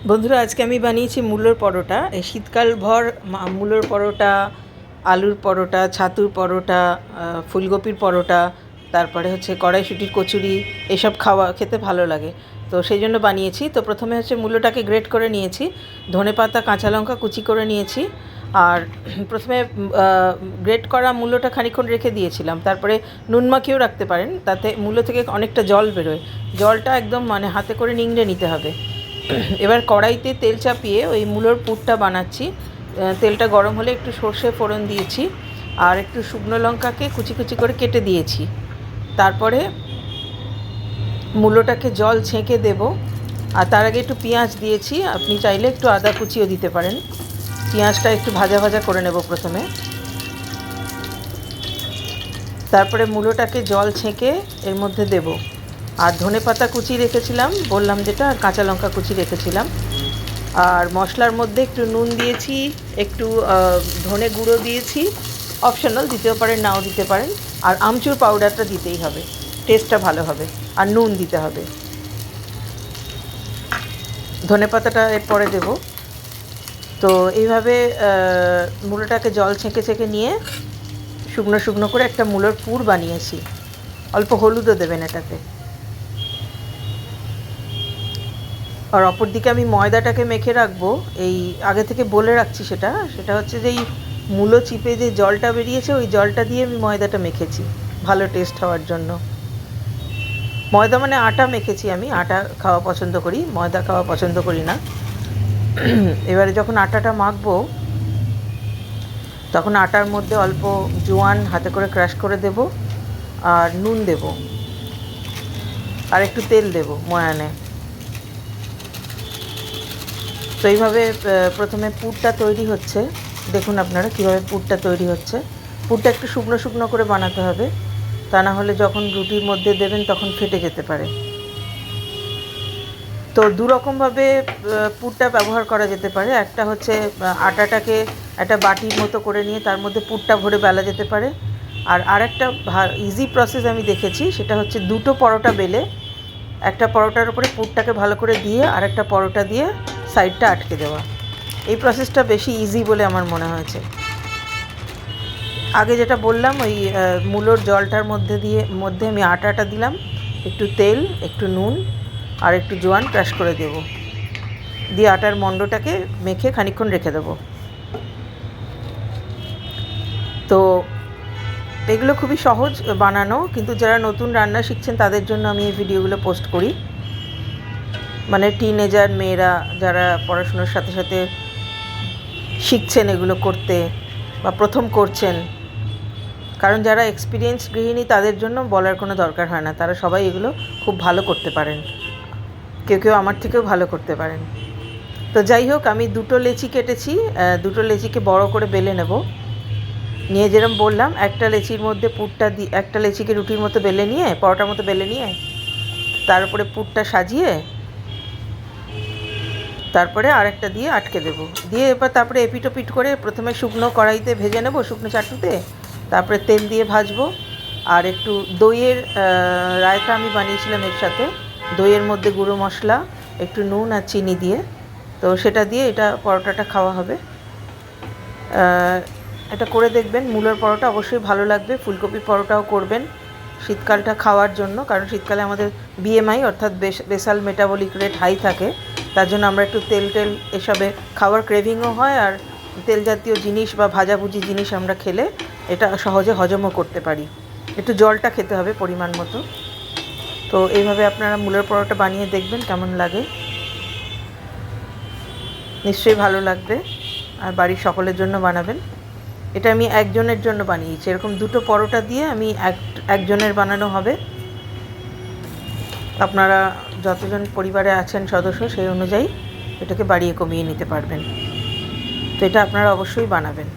বন্ধুরা, আজকে আমি বানিয়েছি মূলোর পরোটা। এই শীতকাল ভর মূলোর পরোটা, আলুর পরোটা, ছাতুর পরোটা, ফুলকপির পরোটা, তারপরে হচ্ছে কড়াইশুঁটির কচুরি, এসব খেতে ভালো লাগে। তো সেই জন্য বানিয়েছি। তো প্রথমে হচ্ছে মূলোটাকে গ্রেট করে নিয়েছি, ধনেপাতা কাঁচা লঙ্কা কুচি করে নিয়েছি। আর প্রথমে গ্রেট করা মূলোটা খানিকক্ষণ রেখে দিয়েছিলাম, তারপরে নুন মাখিয়েও রাখতে পারেন, তাতে মূলো থেকে অনেকটা জল বেরোয়। জলটা একদম হাতে করে নিংড়ে নিতে হবে। এবার কড়াইতে তেল চাপিয়ে ওই মূলোর পুরটা বানাচ্ছি। তেলটা গরম হলে একটু সর্ষে ফোড়ন দিয়েছি, আর একটু শুকনো লঙ্কাকে কুচি কুচি করে কেটে দিয়েছি। তারপরে মূলোটাকে জল ছেঁকে দেব, আর তার আগে একটু পেঁয়াজ দিয়েছি। আপনি চাইলে একটু আদা কুচিও দিতে পারেন। পেঁয়াজটা একটু ভাজা ভাজা করে নেব প্রথমে। তারপরে মূলোটাকে জল ছেঁকে এর মধ্যে দেব, আর ধনেপাতা কুচি রেখেছিলাম বললাম যেটা, আর কাঁচা লঙ্কা কুচি রেখেছিলাম। আর মশলার মধ্যে একটু নুন দিয়েছি, একটু ধনে গুঁড়ো দিয়েছি, অপশনাল, দিতেও পারেন নাও দিতে পারেন। আর আমচুর পাউডারটা দিতেই হবে, টেস্টটা ভালো হবে। আর নুন দিতে হবে। ধনেপাতাটা এরপরে দেব। তো এইভাবে মূলোটাকে জল ছেঁকে ছেঁকে নিয়ে শুকনো শুকনো করে একটা মূলোর পুর বানিয়েছি। অল্প হলুদও দেবেন এটাতে। আর অপর দিকে আমি ময়দাটাকে মেখে রাখবো। এই আগে থেকে বলে রাখছি, সেটা হচ্ছে যে এই মূলো চিপে যে জলটা বেরিয়েছে, ওই জলটা দিয়ে আমি ময়দাটা মেখেছি ভালো টেস্ট হওয়ার জন্য। ময়দা মানে আটা মেখেছি। আমি আটা খাওয়া পছন্দ করি, ময়দা খাওয়া পছন্দ করি না। এবারে যখন আটাটা মাখবো, তখন আটার মধ্যে অল্প জোয়ান হাতে করে ক্রাশ করে দেব, আর নুন দেব, আর একটু তেল দেব ময়ানে। তো এইভাবে প্রথমে পুরটা তৈরি হচ্ছে। দেখুন আপনারা কীভাবে পুরটা তৈরি হচ্ছে। পুরটা একটু শুকনো শুকনো করে বানাতে হবে, তা না হলে যখন রুটির মধ্যে দেবেন তখন ফেটে যেতে পারে। তো দুরকমভাবে পুরটা ব্যবহার করা যেতে পারে। একটা হচ্ছে আটাটাকে একটা বাটির মতো করে নিয়ে তার মধ্যে পুরটা ভরে বেলা যেতে পারে। আর আরেকটা ইজি প্রসেস আমি দেখেছি, সেটা হচ্ছে দুটো পরোটা বেলে একটা পরোটার উপরে পুরটাকে ভালো করে দিয়ে আরেকটা পরোটা দিয়ে সাইডটা আটকে দেওয়া। এই প্রসেসটা বেশি ইজি বলে আমার মনে হয়েছে। আগে যেটা বললাম, ওই মূলোর জলটার মধ্যে আমি আটাটা দিলাম, একটু তেল, একটু নুন, আর একটু জোয়ান ক্রাশ করে দেব, দিয়ে আটার মণ্ডটাকে মেখে খানিকক্ষণ রেখে দেবো। তো এগুলো খুবই সহজ বানানো, কিন্তু যারা নতুন রান্না শিখছেন তাদের জন্য আমি এই ভিডিওগুলো পোস্ট করি। মানে টিনেজার মেয়েরা যারা পড়াশোনার সাথে সাথে শিখছেন এগুলো করতে, বা প্রথম করছেন। কারণ যারা এক্সপিরিয়েন্স গৃহিণী তাদের জন্য বলার কোনো দরকার হয় না, তারা সবাই এগুলো খুব ভালো করতে পারেন। কেউ কেউ আমার থেকেও ভালো করতে পারেন। তো যাই হোক, আমি দুটো লেচি কেটেছি। দুটো লেচিকে বড় করে বেলে নেব। নিয়ে যেরকম বললাম, একটা লেচির মধ্যে পুরটা দিয়ে, একটা লেচিকে রুটির মতো বেলে নিয়ে, পরোটার মতো বেলে নিয়ে, তার উপরে পুরটা সাজিয়ে তারপরে আরেকটা দিয়ে আটকে দেবো। দিয়ে এবার তারপরে এপিট ওপিট করে প্রথমে শুকনো কড়াইতে ভেজে নেব, শুকনো চাটুতে। তারপরে তেল দিয়ে ভাজবো। আর একটু দইয়ের রায়তা আমি বানিয়েছিলাম এর সাথে, দইয়ের মধ্যে গুঁড়ো মশলা, একটু নুন আর চিনি দিয়ে। তো সেটা দিয়ে এটা পরোটাটা খাওয়া হবে। এটা করে দেখবেন, মূলোর পরোটা অবশ্যই ভালো লাগবে। ফুলকপির পরোটাও করবেন শীতকালটা খাওয়ার জন্য, কারণ শীতকালে আমাদের বিএমআই অর্থাৎ বেসাল মেটাবলিক রেট হাই থাকে। তার জন্য আমরা একটু তেল এসবে খাওয়ার ক্রেভিংও হয়, আর তেল জাতীয় জিনিস বা ভাজাভুজি জিনিস আমরা খেলে এটা সহজে হজমও করতে পারি। একটু জলটা খেতে হবে পরিমাণ মতো। তো এইভাবে আপনারা মূলোর পরোটা বানিয়ে দেখবেন কেমন লাগে। নিশ্চয়ই ভালো লাগবে, আর বাড়ির সকলের জন্য বানাবেন। এটা আমি একজনের জন্য বানিয়েছি। এরকম দুটো পরোটা দিয়ে আমি একজনের বানানো হবে। আপনারা যতজন পরিবারে আছেন সদস্য, সেই অনুযায়ী এটাকে বাড়িয়ে কমিয়ে নিতে পারবেন। তো এটা আপনারা অবশ্যই বানাবেন।